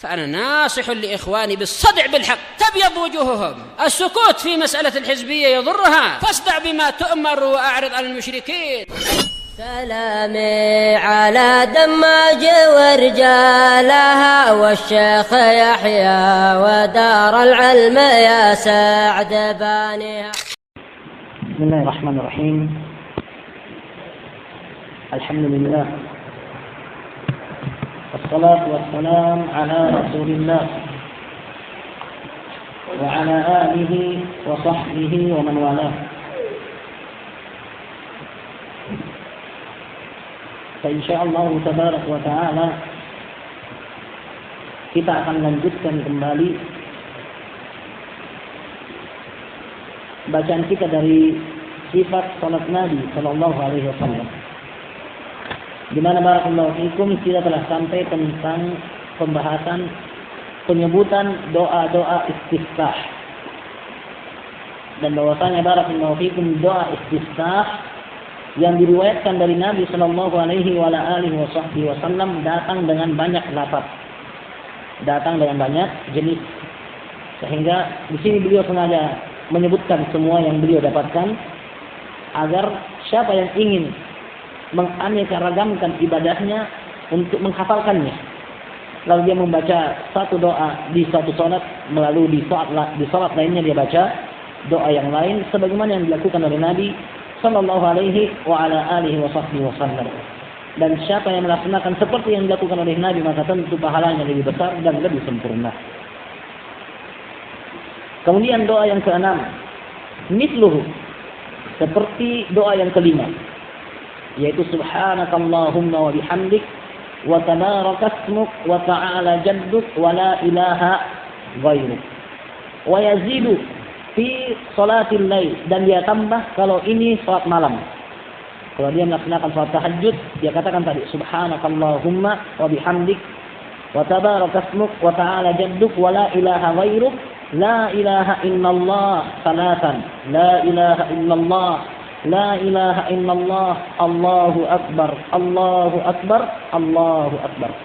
فأنا ناصح لإخواني بالصدع بالحق تبيض وجوههم. السكوت في مسألة الحزبية يضرها، فاصدع بما تؤمر وأعرض عن المشركين. سلامي على دماج ورجالها والشيخ يحيى ودار العلم يا سعد بانيها. بسم الله الرحمن الرحيم. الحمد لله والصلاة والسلام على رسول الله وعلى آله وصحبه ومن والاه. Insyaallah tabaraka wa ta'ala kita akan lanjutkan kembali bacaan kita dari sifat salat Nabi sallallahu alaihi wasallam, di mana barakallahu fikum kita telah sampai tentang pembahasan penyebutan doa-doa istiftah, dan bahwasanya barakallahu fikum doa istiftah yang diriwayatkan dari Nabi Sallallahu Alaihi Wasallam datang dengan banyak lafaz, datang dengan banyak jenis, sehingga di sini beliau sengaja menyebutkan semua yang beliau dapatkan agar siapa yang ingin menganeka-ragamkan ibadahnya untuk menghafalkannya, lalu dia membaca satu doa di satu salat, melalui di salat lainnya dia baca doa yang lain sebagaimana yang dilakukan oleh Nabi Sallallahu alaihi wa ala alihi wa sahbihi wasallam. Dan siapa yang melaksanakan seperti yang dilakukan oleh Nabi, maka tentu pahalanya lebih besar dan lebih sempurna. Kemudian doa yang keenam, misluhu, seperti doa yang kelima, yaitu subhanakallahumma wa bihamdik wa tabarakasmuk wa ta'ala jadduk wa la ilaha ghairuk. Wa yazidu fi salatil lail, dan dia tambah kalau ini salat malam. Kalau dia melaksanakan salat tahajud, dia katakan tadi subhanakallahumma wa bihamdik wa tabarakasmuk wa ta'ala jadduk wa la ilaha ghairuk, la ilaha illallah salatan, la ilaha illallah, la ilaha illallah, Allahu akbar, Allahu akbar, Allahu akbar.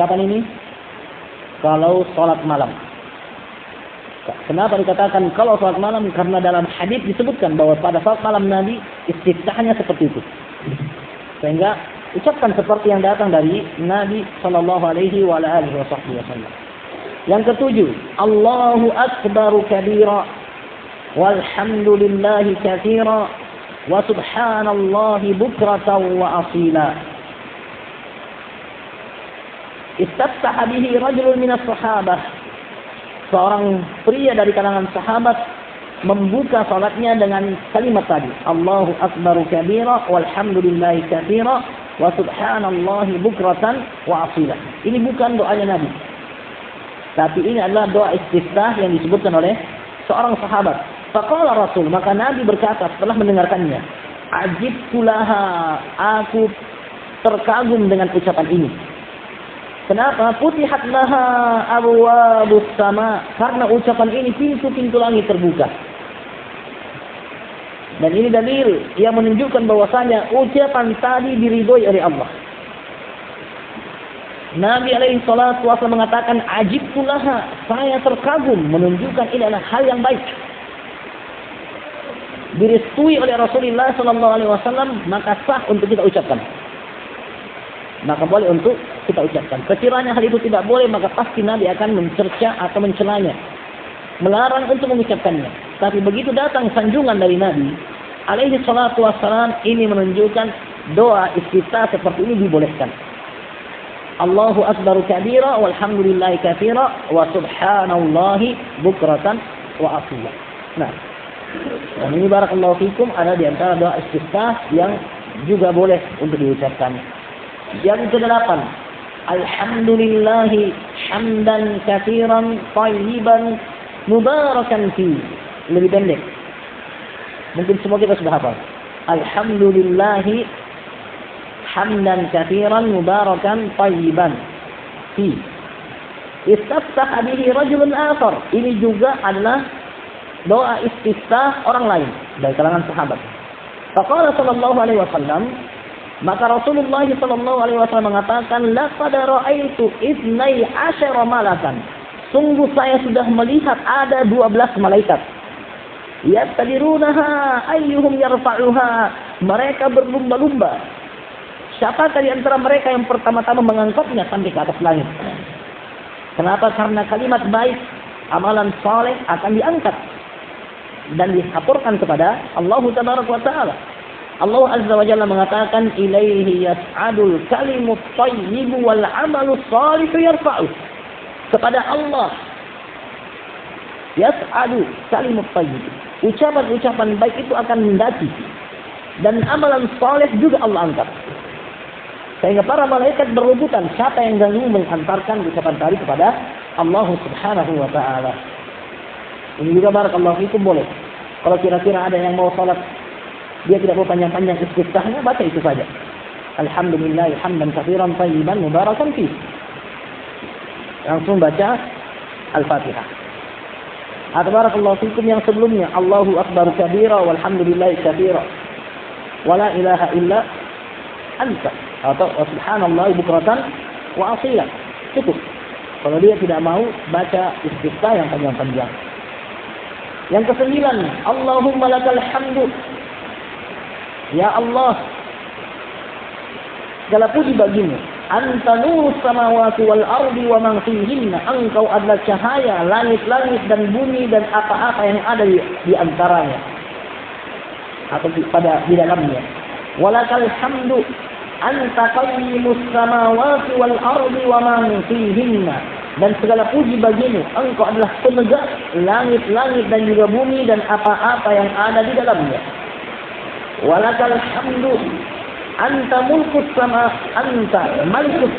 Kapan ini? Kalau salat malam. Kenapa dikatakan kalau salat malam? Karena dalam hadis disebutkan bahwa pada salat malam Nabi istiftahnya seperti itu. Sehingga ucapkan seperti yang datang dari Nabi Sallallahu Alaihi Wasallam. Yang ketujuh, Allahu akbaru kabira walhamdulillahi katsira wa subhanallahi bukratan wa asila. Istaftaha bihi rajulun minas sahabah. Seorang pria dari kalangan sahabat membuka salatnya dengan kalimat tadi, Allahu akbaru kabira walhamdulillahi katsira wa subhanallahi bukratan wa asila. Ini bukan doanya Nabi, tapi ini adalah doa istiftah yang disebutkan oleh seorang sahabat. Faqala Rasul, maka Nabi berkata setelah mendengarkannya, ajibtu laha, aku terkagum dengan ucapan ini. Kenapa? Futihat laha abwabus sama, karena ucapan ini pintu-pintu langit terbuka. Dan ini dalil yang menunjukkan bahwasanya ucapan tadi diridhoi oleh Allah. Nabi alaihi salatu wasallam mengatakan ajibtu laha, saya terkagum, menunjukkan ini adalah hal yang baik. Direstui oleh Rasulullah sallallahu alaihi wasallam, maka sah untuk kita ucapkan. Maka boleh untuk kita ucapkan. Sekiranya hal itu tidak boleh, maka pasti Nabi akan mencerca atau mencelanya, melarang untuk mengucapkannya. Tapi begitu datang sanjungan dari Nabi alaihi salatu wassalam, ini menunjukkan doa istiftah seperti ini dibolehkan. Allahu akbaru kabira walhamdulillahi katsira wa subhanallahi bukratan wa asila. Nah, dan ini barakallahu fikum ada di antara doa istiftah yang juga boleh untuk diucapkan. Yang ke-8, alhamdulillahi hamdan katsiran thayyiban mubarakan fi. Lebih pendek. Mungkin semua kita sudah hafal. Alhamdulillahi hamdan katsiran mubarakan thayyiban fi. Istaftaha bihi rajulun akhar. Ini juga adalah doa istiftah orang lain dari kalangan sahabat. Faqala sallallahu alaihi wasallam, Maka Rasulullah SAW mengatakan, laqad ra'aitu 12 malakan. Sungguh saya sudah melihat ada 12 malaikat. Yastadirunaha ayyuhum yarfa'uha. Mereka berlumba-lumba. Siapakah di antara mereka yang pertama-tama mengangkatnya sampai ke atas langit? Kenapa? Karena kalimat baik, amalan saleh akan diangkat dan dilaporkan kepada Allah Tabaraka wa Ta'ala. Allah Azza wa Jalla mengatakan, ilaihi yas'adul kalimut thayyib wal 'amalus shalih yarfa'u. Kepada Allah yas'adu kalimut thayyib. Ucapan-ucapan baik itu akan mendaki dan amalan saleh juga Allah angkat. Sehingga para malaikat berebutan siapa yang ganggu menghantarkan ucapan tadi kepada Allah Subhanahu wa Ta'ala. Ini juga barakallahu fikum boleh. Kalau kira-kira ada yang mau salat dia tidak mau panjang-panjang istiftahnya, baca itu saja. Alhamdulillah hamdan katsiran thayyiban mubarakan fi. Langsung baca Al-Fatihah. Atau barakallahu fikum yang sebelumnya, Allahu akbar kabira walhamdulillahi katsira. Wala ilaha illa anta. Atau subhanallah bukratan wa asila. Cukup. Kalau dia tidak mau baca istiftah yang panjang-panjang. Yang ke-9, Allahumma lakal hamdu. Ya Allah, segala puji bagimu. Anta nurus samawati wal ardi wa man fihinna. Engkau adalah cahaya langit-langit dan bumi dan apa-apa yang ada di antaranya atau di dalamnya. Walakal hamdu anta qayyimus samawati wal ardi wa man fihinna. Dan segala puji bagimu, engkau adalah penegak langit-langit dan juga bumi dan apa-apa yang ada di dalamnya. Walakal hamdu anta malikus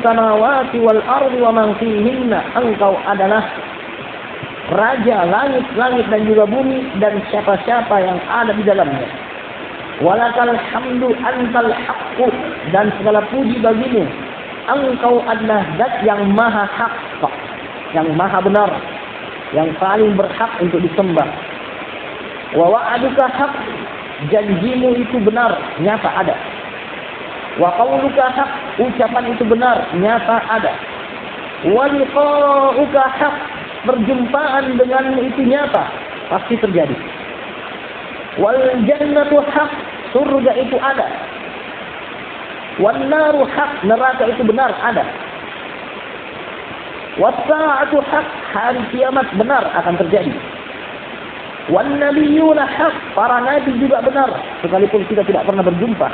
samawati wal ardi wa man fihinna. Engkau adalah raja langit-langit dan juga bumi dan siapa-siapa yang ada di dalamnya. Walakal hamdu antal haqqu. Dan segala puji bagimu, engkau adalah zat yang maha hak, yang maha benar, yang paling berhak untuk disembah. Wa wa'aduka haq. Janjimu itu benar, nyata ada. Wa qauluka haq. Ucapan itu benar, nyata ada. Wa liqa'uka haq. Perjumpaan denganmu itu nyata, pasti terjadi. Wal jannatu haq. Surga itu ada. Wan naru haq. Neraka itu benar, ada. Was sa'atu haq. Hari kiamat benar akan terjadi. Wan nabiyyuna haq. Para nabi juga benar, sekalipun kita tidak pernah berjumpa.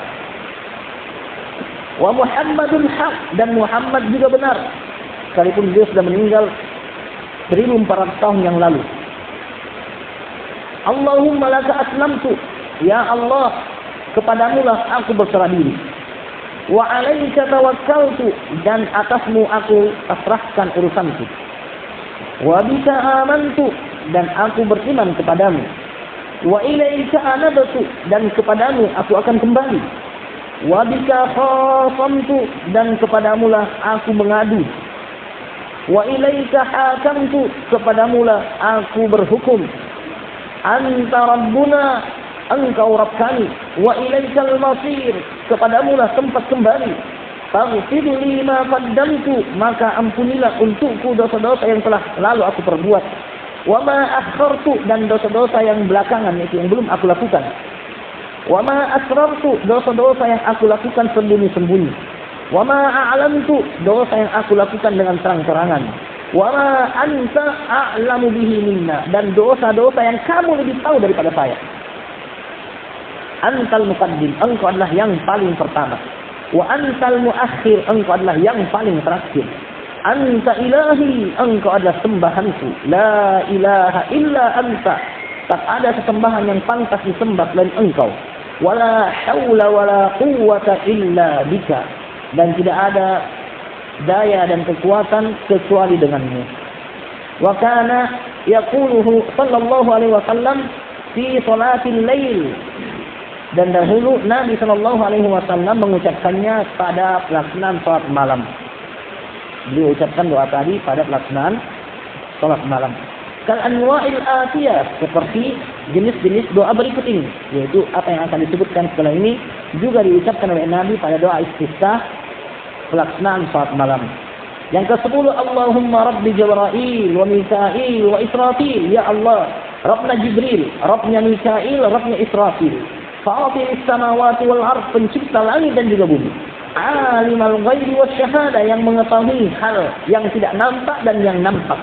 Wa Muhammadun haq. Dan Muhammad juga benar, sekalipun dia sudah meninggal 1400 tahun yang lalu. Allahumma laka aslamtu. Ya Allah, kepadamulah aku berserah diri. Wa alaika tawakkaltu. Dan atasmu aku pasrahkan urusanku. Wa bika amantu. Dan aku beriman kepadamu. Wa ilaika anabtu. Dan kepadamu aku akan kembali. Wa bika khasamtu. Dan kepadamulah aku mengadu. Wa ilaika hakamtu. Kepadamulah aku berhukum. Anta Rabbuna. Engkau Rabb kami. Wa ilaikal masir. Kepadamulah tempat kembali. Faghfir li ma qaddamtu. Maka ampunilah untukku dosa-dosa yang telah lalu aku perbuat. Wa ma akhartu. Dan dosa-dosa yang belakangan itu yang belum aku lakukan. Wa ma asrartu. Dosa-dosa yang aku lakukan sembunyi-sembunyi. Wa ma a'lamtu. Dosa yang aku lakukan dengan terang-terangan. Wa ma anta a'lamu bihi minna. Dan dosa-dosa yang kamu lebih tahu daripada saya. Antal muqaddim. Engkau adalah yang paling pertama. Wa antal muakhir. Engkau adalah yang paling terakhir. Anta ilahi. Engkau adalah sembahanku. La ilaha illa anta. Tak ada sesembahan yang pantas disembah selain engkau. Wala hawla wala quwwata illa bika. Dan tidak ada daya dan kekuatan kecuali denganmu. Wa kana yaquluhu sallallahu alaihi wasallam fi salatil lail. Dan dahulu Nabi sallallahu alaihi wasallam mengucapkannya pada pelaksanaan salat malam. Beliau ucapkan doa tadi pada pelaksanaan salat malam. Kal anwa'il atiyah, seperti jenis-jenis doa berikut ini, yaitu apa yang akan disebutkan setelah ini. juga diucapkan oleh Nabi pada doa istiftah pelaksanaan salat malam. Yang ke-10, Allahumma Rabbi Jibril wa Mikail wa Israfil. Ya Allah, Rabbnya Jibril, Rabbnya Mikail, Rabbnya Israfil. Fa'atiris samawati wal ard, pencipta langit dan juga bumi. Alimal ghaibi wasyahada, yang mengetahui hal yang tidak nampak dan yang nampak.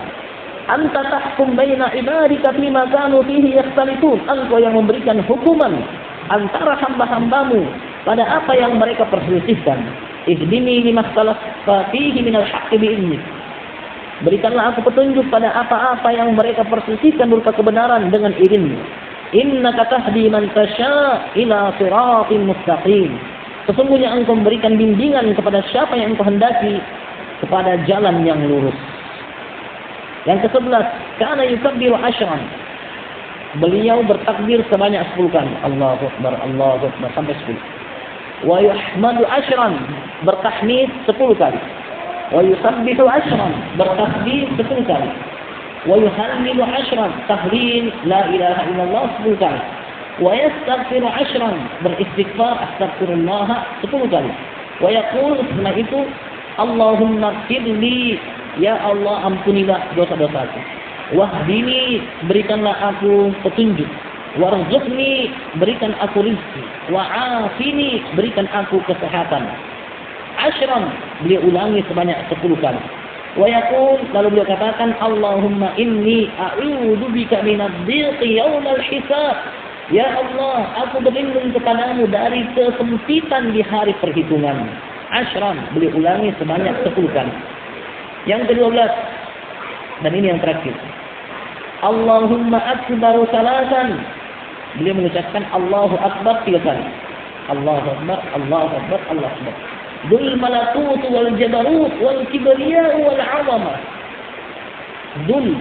Anta tahkum baina ibadika fima kanu fihi yakhtalifun. Engkau yang memberikan hukuman antara hamba-hambamu pada apa yang mereka perselisihkan. Ihdini limakhtalafa fihi minal haqqi bi'idnik. Berikanlah aku petunjuk pada apa-apa yang mereka perselisihkan berupa kebenaran dengan izinmu. Innaka tahdi man tasya' ila siratin mustaqim. Sesungguhnya engkau memberikan bimbingan kepada siapa yang engkau hendaki kepada jalan yang lurus. Yang ke-11, kana yukabbiru 10. Beliau bertakbir sebanyak 10 kali. Allahu Akbar, Allahu Akbar sampai 10. Wa yuhmadu 10, bertahmid 10 kali. Wa yusabbihu 10, bertasbih 10 kali. Wa yuhallilu 10, tahlil la ilaha illallah 10 kali. Wa yastaghfiru 10, beristighfar astaghfirullah 10 kali. Wa yaqul, setelah itu, Allahumma ighfirli, ya Allah ampunilah dosa-dosaku. Wahdini, berikanlah aku petunjuk. Warzuqni, berikan aku rezeki. Wa'afini, berikan aku kesehatan. 10, beliau ulangi sebanyak 10 kali. Wa yaqul, lalu beliau katakan, Allahumma inni a'udzubika minadh-dhiqi yaumal hisab. Ya Allah, aku berlindung kepadamu dari kesempitan di hari perhitungan. 10, beliau ulangi sebanyak 10 kali. Yang ke-12, dan ini yang terakhir. Allahumma akbaru salatan. Beliau mengucapkan Allahu Akbar 3 kali. Allahu Akbar, Allahu Akbar, Allahu Akbar. Dzul malakut wal jabarut wal kibriya wal 'azamah. Dzul,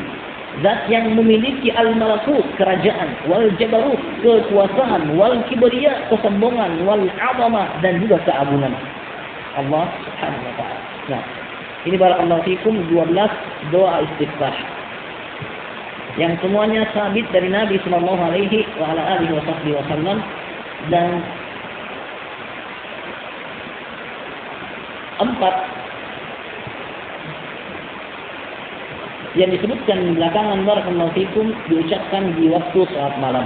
zat yang memiliki al-malakut, kerajaan, wal jabarut, kekuasaan, wal kibriya, kesombongan, wal 'azamah, dan juga keagungan. Allah Subhanahu wa taala. Nah, ini barakallahu fikum 12 doa istiftah yang semuanya sabit dari Nabi sallallahu alaihi wa ala alihi wasallam, dan 4 yang disebutkan belakangan barakallahu fikum diucapkan di waktu salat malam.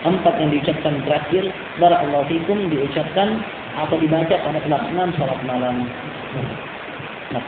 4 yang diucapkan terakhir barakallahu fikum diucapkan atau dibaca pada pelaksanaan salat malam. Nah,